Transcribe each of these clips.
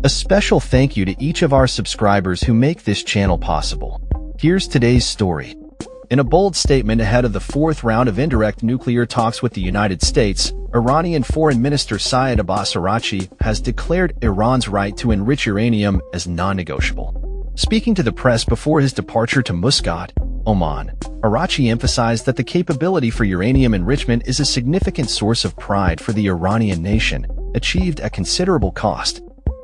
A special thank you to each of our subscribers who make this channel possible. Here's today's story. In a bold statement ahead of the fourth round of indirect nuclear talks with the United States, Iranian Foreign Minister Seyed Abbas Araghchi has declared Iran's right to enrich uranium as non-negotiable. Speaking to the press before his departure to Muscat, Oman, Araghchi emphasized that the capability for uranium enrichment is a significant source of pride for the Iranian nation, achieved at considerable cost,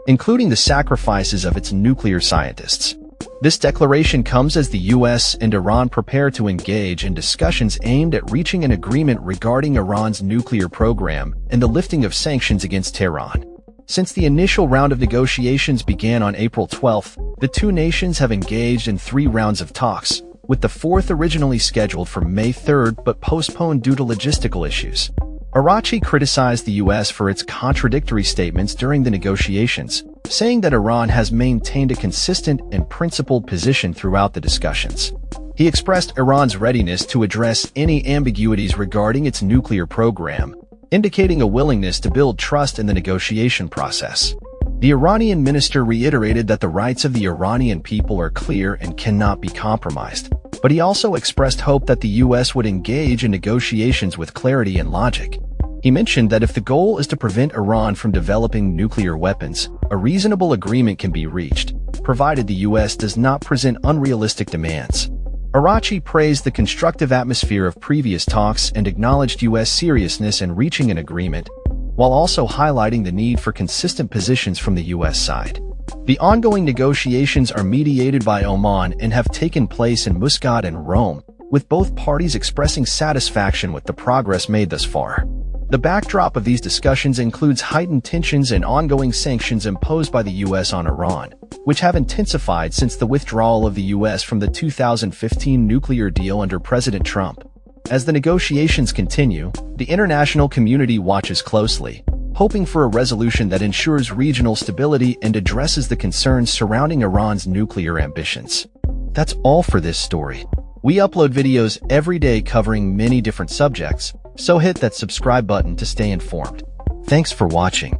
including the sacrifices of its nuclear scientists. This declaration comes as the U.S. and Iran prepare to engage in discussions aimed at reaching an agreement regarding Iran's nuclear program and the lifting of sanctions against Tehran. Since the initial round of negotiations began on April 12, the two nations have engaged in 3 rounds of talks, with the fourth originally scheduled for May 3 but postponed due to logistical issues. Araghchi criticized the U.S. for its contradictory statements during the negotiations, saying that Iran has maintained a consistent and principled position throughout the discussions. He expressed Iran's readiness to address any ambiguities regarding its nuclear program, indicating a willingness to build trust in the negotiation process. The Iranian minister reiterated that the rights of the Iranian people are clear and cannot be compromised, but he also expressed hope that the U.S. would engage in negotiations with clarity and logic. He mentioned that if the goal is to prevent Iran from developing nuclear weapons, a reasonable agreement can be reached, provided the U.S. does not present unrealistic demands. Araghchi praised the constructive atmosphere of previous talks and acknowledged U.S. seriousness in reaching an agreement, while also highlighting the need for consistent positions from the U.S. side. The ongoing negotiations are mediated by Oman and have taken place in Muscat and Rome, with both parties expressing satisfaction with the progress made thus far. The backdrop of these discussions includes heightened tensions and ongoing sanctions imposed by the U.S. on Iran, which have intensified since the withdrawal of the U.S. from the 2015 nuclear deal under President Trump. As the negotiations continue, the international community watches closely, hoping for a resolution that ensures regional stability and addresses the concerns surrounding Iran's nuclear ambitions. That's all for this story. We upload videos every day covering many different subjects, so hit that subscribe button to stay informed. Thanks for watching.